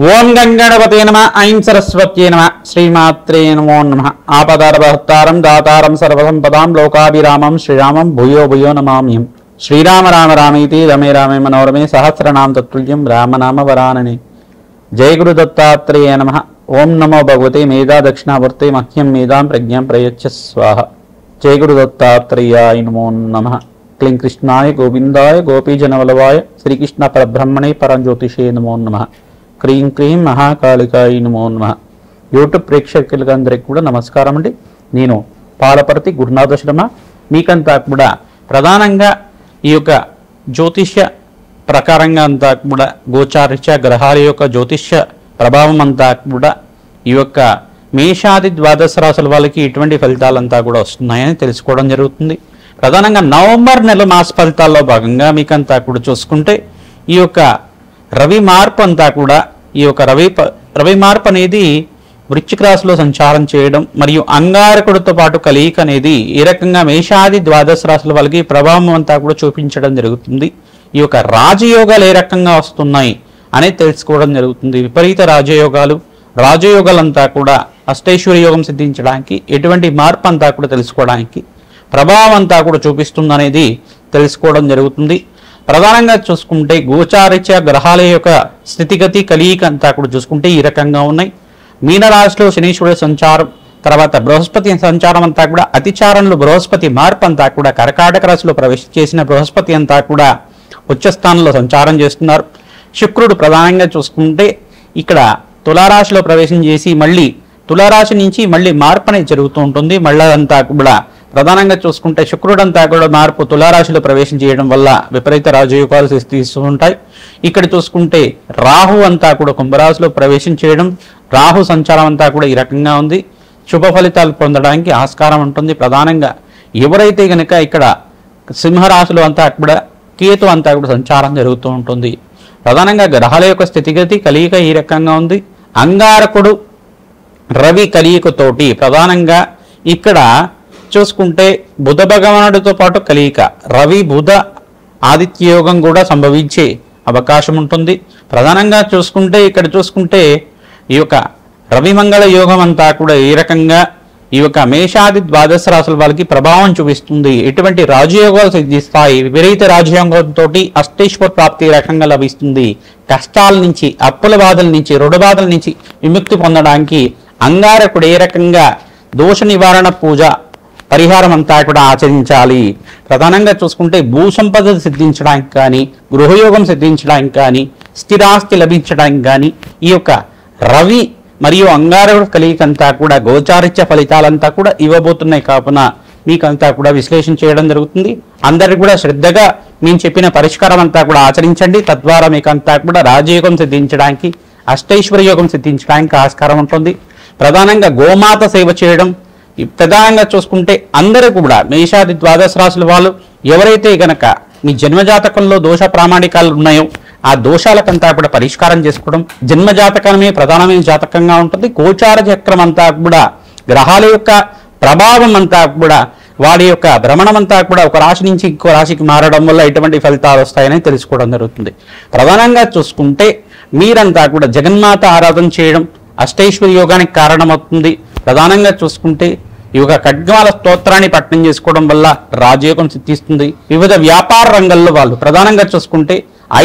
ఓం గంగణపతే నమ ఐం సరస్వత్యే నమ శ్రీమాత్రే నమో నమ ఆపదారభహత్తారం దాతారం సర్వసంపదాం లోకాభిరామం శ్రీరామం భూయో భూయో నమామ్యం శ్రీరామ రామ రామేతి రమే రామే మనోరమే సహస్రనామ తత్తుల్యం రామనామ వరాననే జయ గురు దత్తాత్రేయ నమ ఓం నమో భగవతే మేధా దక్షిణావర్తే మహ్యం మేధాం ప్రజ్ఞాం ప్రయచ్చ స్వాహ జయ గురు దత్తాత్రేయాయ నమో నమ క్లీం కృష్ణాయ గోవిందాయ గోపీజనవల్లభాయ శ్రీకృష్ణ పరబ్రహ్మణే పరంజ్యోతిషే నమో నమ క్రీం క్రీం మహాకాళికాయ నమో నమ. యూట్యూబ్ ప్రేక్షకులందరికీ కూడా నమస్కారం అండి. నేను పాలపర్తి గురునాథ శర్మ. మీకంతా కూడా ప్రధానంగా ఈ యొక్క జ్యోతిష్య ప్రకారంగా అంతా కూడా గోచారిత్య గ్రహాల యొక్క జ్యోతిష్య ప్రభావం అంతా కూడా ఈ యొక్క మేషాది ద్వాదశ రాశుల వాళ్ళకి ఇటువంటి ఫలితాలంతా కూడా వస్తున్నాయని తెలుసుకోవడం జరుగుతుంది. ప్రధానంగా నవంబర్ నెల మాస ఫలితాల్లో భాగంగా మీకంతా కూడా చూసుకుంటే ఈ యొక్క రవి మార్పు అంతా కూడా ఈ యొక్క రవి మార్పు అనేది వృశ్చిక రాశిలో సంచారం చేయడం మరియు అంగారకుడితో పాటు కలయిక అనేది ఈ రకంగా మేషాది ద్వాదశ రాశుల వాళ్ళకి ప్రభావం అంతా కూడా చూపించడం జరుగుతుంది. ఈ యొక్క రాజయోగాలు ఏ రకంగా వస్తున్నాయి అనేది తెలుసుకోవడం జరుగుతుంది. విపరీత రాజయోగాలంతా కూడా అష్టైశ్వర్య యోగం సిద్ధించడానికి ఎటువంటి మార్పు అంతా కూడా తెలుసుకోవడానికి ప్రభావం అంతా కూడా చూపిస్తుంది అనేది తెలుసుకోవడం జరుగుతుంది. ప్రధానంగా చూసుకుంటే గోచారిత్య గ్రహాల యొక్క స్థితిగతి కలయిక అంతా కూడా చూసుకుంటే ఈ రకంగా ఉన్నాయి. మీనరాశిలో శనీశ్వరుడు సంచారం, తర్వాత బృహస్పతి సంచారం అంతా కూడా అతిచారంలో బృహస్పతి మార్పు అంతా కూడా కర్కాటక రాశిలో ప్రవేశం చేసిన బృహస్పతి అంతా కూడా ఉచ్చస్థానంలో సంచారం చేస్తున్నారు. శుక్రుడు ప్రధానంగా చూసుకుంటే ఇక్కడ తులారాశిలో ప్రవేశం చేసి మళ్ళీ తులారాశి నుంచి మళ్ళీ మార్పు అనేది జరుగుతూ ఉంటుంది. మళ్ళీ అంతా కూడా ప్రధానంగా చూసుకుంటే శుక్రుడంతా కూడా మార్పు తులారాశిలో ప్రవేశం చేయడం వల్ల విపరీత రాజయోగాలు తీస్తూ ఉంటాయి. ఇక్కడ చూసుకుంటే రాహు అంతా కూడా కుంభరాశిలో ప్రవేశం చేయడం, రాహు సంచారం అంతా కూడా ఈ రకంగా ఉంది. శుభ ఫలితాలు పొందడానికి ఆస్కారం ఉంటుంది. ప్రధానంగా ఎవరైతే కనుక ఇక్కడ సింహరాశిలో అంతా కూడా కేతు అంతా కూడా సంచారం జరుగుతూ ఉంటుంది. ప్రధానంగా గ్రహాల యొక్క స్థితిగతి కలయిక ఈ రకంగా ఉంది. అంగారకుడు రవి కలయికతోటి ప్రధానంగా ఇక్కడ చూసుకుంటే బుధ భగవానుడితో పాటు కలయిక రవి బుధ ఆదిత్య యోగం కూడా సంభవించే అవకాశం ఉంటుంది. ప్రధానంగా చూసుకుంటే ఇక్కడ చూసుకుంటే ఈ యొక్క రవి మంగళ యోగం అంతా కూడా ఈ రకంగా ఈ యొక్క మేషాది ద్వాదశ రాశుల వాళ్ళకి ప్రభావం చూపిస్తుంది. ఎటువంటి రాజయోగాలు సిద్ధిస్తాయి. విపరీత రాజయోగంతో అష్టైశ్వర ప్రాప్తి రకంగా లభిస్తుంది. కష్టాల నుంచి, అప్పుల బాధల నుంచి, రుణ బాధల నుంచి విముక్తి పొందడానికి అంగారకుడు ఏ రకంగా దోష నివారణ పూజ పరిహారం అంతా కూడా ఆచరించాలి. ప్రధానంగా చూసుకుంటే భూ సంపద సిద్ధించడానికి కానీ, గృహయోగం సిద్ధించడానికి కానీ, స్థిరాస్తి లభించడానికి కానీ ఈ యొక్క రవి మరియు అంగారకుడు కలయికంతా కూడా గోచారిత్య ఫలితాలంతా కూడా ఇవ్వబోతున్నాయి. కావున మీకంతా కూడా విశ్లేషణ చేయడం జరుగుతుంది. అందరికీ కూడా శ్రద్ధగా మేము చెప్పిన పరిష్కారం అంతా కూడా ఆచరించండి. తద్వారా మీకంతా కూడా రాజయోగం సిద్ధించడానికి, అష్టైశ్వర్య యోగం సిద్ధించడానికి ఆస్కారం ఉంటుంది. ప్రధానంగా గోమాత సేవ చేయడం, ప్రధానంగా చూసుకుంటే అందరూ కూడా మేషాది ద్వాదశ రాశుల వాళ్ళు ఎవరైతే గనక మీ జన్మజాతకంలో దోష ప్రామాణికాలు ఉన్నాయో ఆ దోషాలకంతా కూడా పరిష్కారం చేసుకోవడం, జన్మజాతకమే ప్రధానమైన జాతకంగా ఉంటుంది. గోచార చక్రం అంతా కూడా గ్రహాల యొక్క ప్రభావం అంతా కూడా వాడి యొక్క భ్రమణం అంతా కూడా ఒక రాశి నుంచి ఇంకో రాశికి మారడం వల్ల ఎటువంటి ఫలితాలు వస్తాయని తెలుసుకోవడం జరుగుతుంది. ప్రధానంగా చూసుకుంటే మీరంతా కూడా జగన్మాత ఆరాధన చేయడం అష్టైశ్వర్య యోగానికి కారణమవుతుంది. ప్రధానంగా చూసుకుంటే ఈ యొక్క ఖడ్గమాల స్తోత్రాన్ని పఠనం చేసుకోవడం వల్ల రాజయోగం సిద్ధిస్తుంది. వివిధ వ్యాపార రంగంలో వాళ్ళు ప్రధానంగా చూసుకుంటే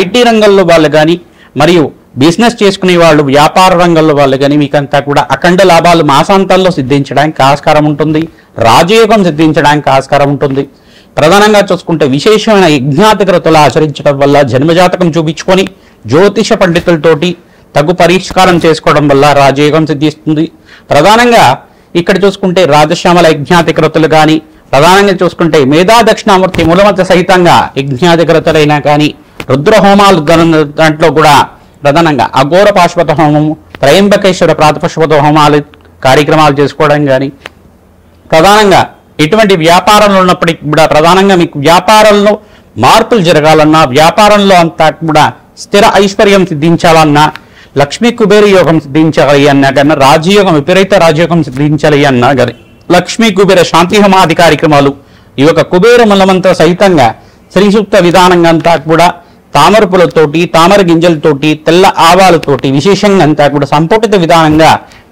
ఐటీ రంగంలో వాళ్ళు కానీ మరియు బిజినెస్ చేసుకునే వాళ్ళు వ్యాపార రంగంలో వాళ్ళు కానీ మీకంతా కూడా అఖండ లాభాలు మాసాంతాల్లో సిద్ధించడానికి ఆస్కారం ఉంటుంది. రాజయోగం సిద్ధించడానికి ఆస్కారం ఉంటుంది. ప్రధానంగా చూసుకుంటే విశేషమైన యజ్ఞాతికృతులు ఆచరించడం వల్ల జన్మజాతకం చూపించుకొని జ్యోతిష పండితులతోటి తగు పరిష్కారం చేసుకోవడం వల్ల రాజయోగం సిద్ధిస్తుంది. ప్రధానంగా ఇక్కడ చూసుకుంటే రాజశ్యామల యజ్ఞాతికృతులు కానీ, ప్రధానంగా చూసుకుంటే మేధా దక్షిణామూర్తి మూలమంత్ర సహితంగా యజ్ఞాతికృతులైనా కానీ, రుద్రహోమాలు దాంట్లో కూడా ప్రధానంగా అఘోర పాశుపత హోమము, త్రయంబకేశ్వర ప్రాతపశుపత హోమాలు కార్యక్రమాలు చేసుకోవడం కానీ, ప్రధానంగా ఎటువంటి వ్యాపారంలో ఉన్నప్పటికీ కూడా ప్రధానంగా మీకు వ్యాపారంలో మార్పులు జరగాలన్నా, వ్యాపారంలో అంతా కూడా స్థిర ఐశ్వర్యం సిద్ధించాలన్నా, లక్ష్మీ కుబేర యోగం సిద్ధించాలి అన్నా కానీ, రాజయోగం విపరీత రాజయోగం సిద్ధించాలి అన్నా కానీ లక్ష్మీ కుబేర శాంతి హోమాది కార్యక్రమాలు ఈ యొక్క కుబేర మూలమంత్ర సహితంగా శ్రీ సూక్త విధానంగా అంతా కూడా తామర పూలతోటి, తామర గింజలతోటి, తెల్ల ఆవాలతోటి విశేషంగా అంతా కూడా సంపుటిత విధానంగా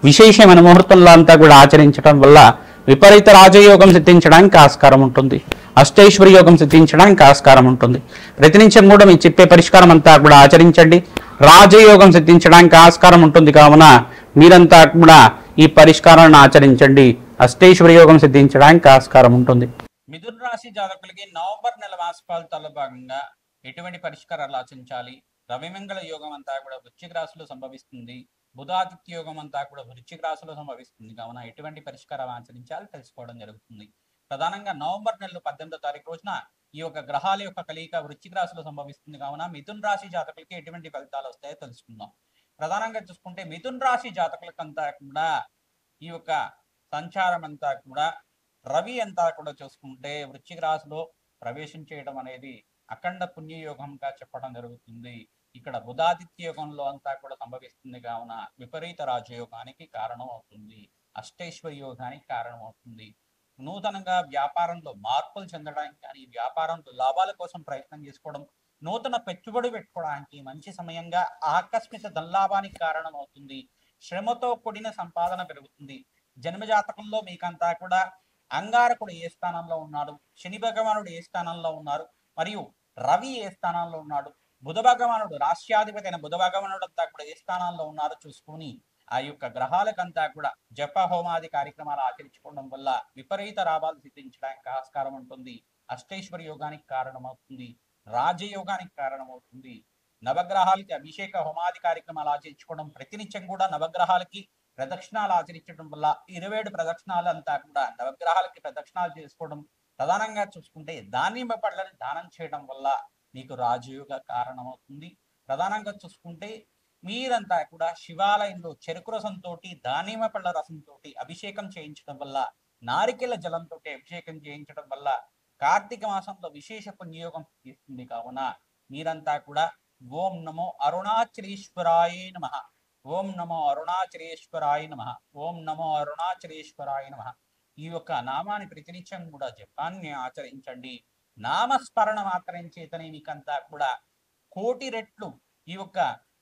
విశేషమైన ముహూర్తంలో అంతా కూడా ఆచరించడం వల్ల విపరీత రాజయోగం సిద్ధించడానికి ఆస్కారం ఉంటుంది. అష్టైశ్వర్య యోగం సిద్ధించడానికి ఆస్కారం ఉంటుంది. ప్రతినిత్యం కూడా మీ చెప్పే పరిష్కారం అంతా కూడా ఆచరించండి. రాజయోగం సిద్ధించడానికి ఆస్కారం ఉంటుంది. కావున మీరంతా కూడా ఈ పరిష్కారాన్ని ఆచరించండి. అష్టైశ్వర్య యోగం సిద్ధించడానికి ఆస్కారం ఉంటుంది. మిథున రాశి జాతకులకి నవంబర్ నెల మాస ఫలితాల్లో భాగంగా ఎటువంటి పరిష్కారాలు ఆచరించాలి? రవిమంగళ యోగం అంతా కూడా వృశ్చిక రాశిలో సంభవిస్తుంది. బుధాదిత్య యోగం అంతా కూడా వృశ్చిక రాశిలో సంభవిస్తుంది. కావున ఎటువంటి పరిష్కారం ఆచరించాలి తెలుసుకోవడం జరుగుతుంది. ప్రధానంగా నవంబర్ నెలలో 18వ తారీఖు రోజున ఈ యొక్క గ్రహాల యొక్క కలయిక వృశ్చిక రాశిలో సంభవిస్తుంది. కావున మిథున రాశి జాతకులకి ఎటువంటి ఫలితాలు వస్తాయో తెలుసుకుందాం. ప్రధానంగా చూసుకుంటే మిథున రాశి జాతకులకంతా కూడా ఈ యొక్క సంచారం అంతా కూడా రవి అంతా కూడా చూసుకుంటే వృశ్చిక రాశిలో ప్రవేశం చేయడం అనేది అఖండ పుణ్యయోగంగా చెప్పడం జరుగుతుంది. ఇక్కడ బుధాదిత్య యోగంలో అంతా కూడా సంభవిస్తుంది. కావున విపరీత రాజయోగానికి కారణం అవుతుంది. అష్టైశ్వర్య యోగానికి కారణం అవుతుంది. నూతనంగా వ్యాపారంలో మార్పులు చెందడానికి కానీ, వ్యాపారంలో లాభాల కోసం ప్రయత్నం చేసుకోవడం, నూతన పెట్టుబడి పెట్టుకోవడానికి మంచి సమయంగా ఆకస్మిక ధనలాభానికి కారణం అవుతుంది. శ్రమతో కూడిన సంపాదన పెరుగుతుంది. జన్మజాతకంలో మీకంతా కూడా అంగారకుడు ఏ స్థానంలో ఉన్నాడు, శని భగవానుడు ఏ స్థానంలో ఉన్నారు, మరియు రవి ఏ స్థానంలో ఉన్నాడు, బుధ భగవానుడు రాష్ట్రాధిపతి అయిన బుధ భగవానుడు అంతా కూడా ఏ స్థానంలో ఉన్నారో చూసుకుని ఆ యొక్క గ్రహాలకంతా కూడా జప హోమాది కార్యక్రమాలు ఆచరించుకోవడం వల్ల విపరీత లాభాలు సిద్ధించడానికి ఆస్కారం ఉంటుంది. అష్టైశ్వర్య యోగానికి కారణమవుతుంది. రాజయోగానికి కారణమవుతుంది. నవగ్రహాలకి అభిషేక హోమాది కార్యక్రమాలు ఆచరించుకోవడం, ప్రతినిత్యం కూడా నవగ్రహాలకి ప్రదక్షిణాలు ఆచరించడం వల్ల 27 ప్రదక్షిణాలు అంతా కూడా నవగ్రహాలకి ప్రదక్షిణాలు చేసుకోవడం, ప్రధానంగా చూసుకుంటే దానిమ్మ పళ్ళని దానం చేయడం వల్ల మీకు రాజయోగ కారణమవుతుంది. ప్రధానంగా చూసుకుంటే మీరంతా కూడా శివాలయంలో చెరుకు రసంతో, దానిమ్మ పళ్ళ రసంతో అభిషేకం చేయించడం వల్ల, నారికెల జలంతో అభిషేకం చేయించడం వల్ల కార్తీక మాసంలో విశేష పుణ్యయోగం ఇస్తుంది. కావున మీరంతా కూడా ఓం నమో అరుణాచలేశ్వరాయ నమః, ఓం నమో అరుణాచలేశ్వరాయ నమః, ఓం నమో అరుణాచలేశ్వరాయ నమః ఈ యొక్క నామాన్ని ప్రతినిత్యం కూడా జపాన్ని ఆచరించండి. నామస్మరణ మాత్రం చేతనే మీకంతా కూడా కోటి రెట్లు ఈ యొక్క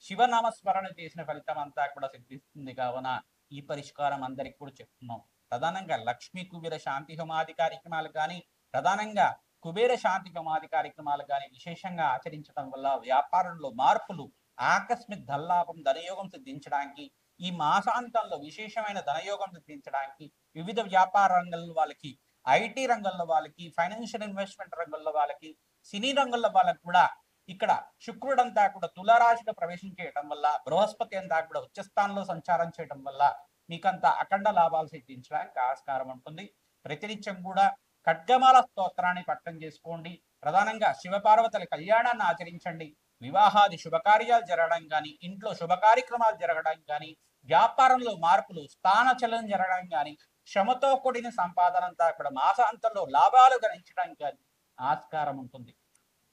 శివనామస్మరణ చేసిన ఫలితం అంతా కూడా సిద్ధిస్తుంది. కావున ఈ పరిష్కారం అందరికి కూడా చెప్తున్నాం. ప్రధానంగా లక్ష్మీ కుబేర శాంతి హోమాది కార్యక్రమాలు కానీ, ప్రధానంగా కుబేర శాంతి హోమాది కార్యక్రమాలు కానీ విశేషంగా ఆచరించడం వల్ల వ్యాపారంలో మార్పులు, ఆకస్మిక ధనలాభం, ధనయోగం సిద్ధించడానికి, ఈ మాసాంతంలో విశేషమైన ధనయోగం సిద్ధించడానికి, వివిధ వ్యాపార రంగంలో వాళ్ళకి, ఐటీ రంగంలో వాళ్ళకి, ఫైనాన్షియల్ ఇన్వెస్ట్మెంట్ రంగంలో వాళ్ళకి, సినీ రంగంలో వాళ్ళకి కూడా ఇక్కడ శుక్రుడు అంతా కూడా తులారాశిలో ప్రవేశం చేయడం వల్ల, బృహస్పతి అంతా కూడా ఉచ్చస్థానంలో సంచారం చేయడం వల్ల మీకంతా అఖండ లాభాలు సిద్ధించడానికి ఆస్కారం ఉంటుంది. ప్రతినిత్యం కూడా ఖడ్గమాల స్తోత్రాన్ని పట్టం చేసుకోండి. ప్రధానంగా శివపార్వతుల కళ్యాణాన్ని ఆచరించండి. వివాహాది శుభకార్యాలు జరగడం కానీ, ఇంట్లో శుభ కార్యక్రమాలు జరగడం కానీ, వ్యాపారంలో మార్పులు, స్థానచలనం జరగడం కానీ, శ్రమతో కూడిన సంపాదన అంతా కూడా మాసాంతంలో లాభాలు గణించడానికి కానీ ఆస్కారం ఉంటుంది.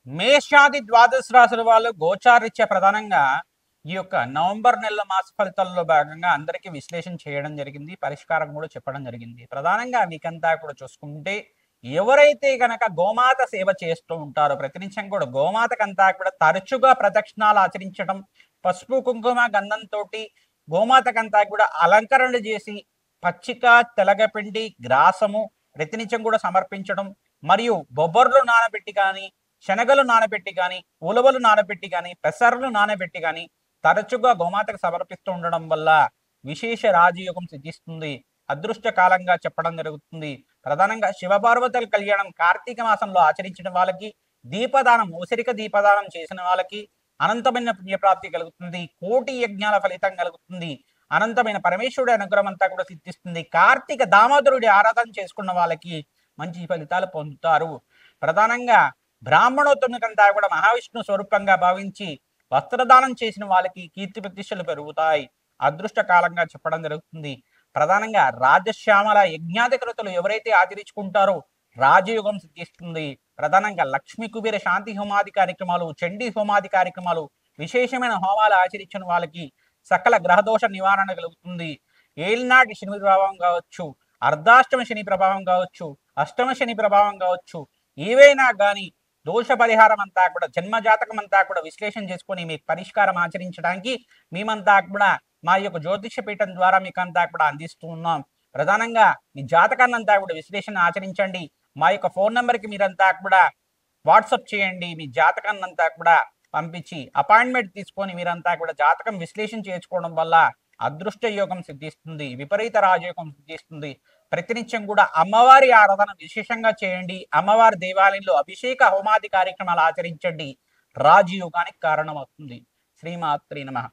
మేషాది ద్వాదశ రాశుల వాళ్ళు గోచారీత్యా ప్రధానంగా ఈ యొక్క నవంబర్ నెల మాస ఫలితాల్లో భాగంగా అందరికీ విశ్లేషణ చేయడం జరిగింది. పరిష్కారం కూడా చెప్పడం జరిగింది. ప్రధానంగా మీకంతా కూడా చూసుకుంటే ఎవరైతే గనక గోమాత సేవ చేస్తూ ఉంటారో, ప్రతినిత్యం కూడా గోమాతకంతా కూడా తరచుగా ప్రదక్షిణాలు ఆచరించడం, పసుపు కుంకుమ గంధంతో గోమాతకంతా కూడా అలంకరణ చేసి పచ్చిక, తెలగపిండి, గ్రాసము ప్రతినిత్యం కూడా సమర్పించడం, మరియు బొబ్బర్లు నానబెట్టి కానీ, శనగలు నానబెట్టి కానీ, ఉలవలు నానబెట్టి కానీ, పెసర్లు నానబెట్టి కానీ తరచుగా గోమాతకు సమర్పిస్తూ ఉండడం వల్ల విశేష రాజయోగం సిద్ధిస్తుంది. అదృష్ట కాలంగా చెప్పడం జరుగుతుంది. ప్రధానంగా శివపార్వతుల కళ్యాణం కార్తీక మాసంలో ఆచరించిన వాళ్ళకి, దీపదానం, ఉసిరిక దీపదానం చేసిన వాళ్ళకి అనంతమైన పుణ్యప్రాప్తి కలుగుతుంది. కోటి యజ్ఞాల ఫలితం కలుగుతుంది. అనంతమైన పరమేశ్వరుడి అనుగ్రహం అంతా కూడా సిద్ధిస్తుంది. కార్తీక దామోదరుడి ఆరాధన చేసుకున్న వాళ్ళకి మంచి ఫలితాలు పొందుతారు. ప్రధానంగా బ్రాహ్మణోత్తమునికంతా కూడా మహావిష్ణు స్వరూపంగా భావించి వస్త్రదానం చేసిన వాళ్ళకి కీర్తి ప్రతిష్టలు పెరుగుతాయి. అదృష్ట కాలంగా చెప్పడం జరుగుతుంది. ప్రధానంగా రాజశ్యామల యజ్ఞాధికృతులు ఎవరైతే ఆచరించుకుంటారో రాజయోగం సిద్ధిస్తుంది. ప్రధానంగా లక్ష్మీ కుబేర శాంతి హోమాది కార్యక్రమాలు, చండీ హోమాది కార్యక్రమాలు, విశేషమైన హోమాలు ఆచరించిన వాళ్ళకి సకల గ్రహదోష నివారణ కలుగుతుంది. ఏలినాటి శని ప్రభావం కావచ్చు, అర్ధాష్టమ శని ప్రభావం కావచ్చు, అష్టమ శని ప్రభావం కావచ్చు, ఏవైనా కానీ దోష పరిహారం అంతా కూడా, జన్మ జాతకం అంతా కూడా విశ్లేషణ చేసుకొని మీకు పరిష్కారం ఆచరించడానికి మేమంతా కూడా మా యొక్క జ్యోతిష పీఠం ద్వారా మీకు అంతా కూడా అందిస్తూ ఉన్నాం. ప్రధానంగా మీ జాతకాన్ని అంతా కూడా విశ్లేషణ ఆచరించండి. మా యొక్క ఫోన్ నెంబర్కి మీరంతా కూడా వాట్సాప్ చేయండి. మీ జాతకాన్ని అంతా కూడా పంపించి అపాయింట్మెంట్ తీసుకొని మీరంతా కూడా జాతకం విశ్లేషణ చేసుకోవడం వల్ల అదృష్ట యోగం సిద్ధిస్తుంది, విపరీత రాజయోగం సిద్ధిస్తుంది. ప్రతినిత్యం కూడా అమ్మవారి ఆరాధన విశేషంగా చేయండి. అమ్మవారి దేవాలయంలో అభిషేక హోమాది కార్యక్రమాలు ఆచరించండి. రాజయోగానికి కారణమవుతుంది. శ్రీమాత్రే నమః.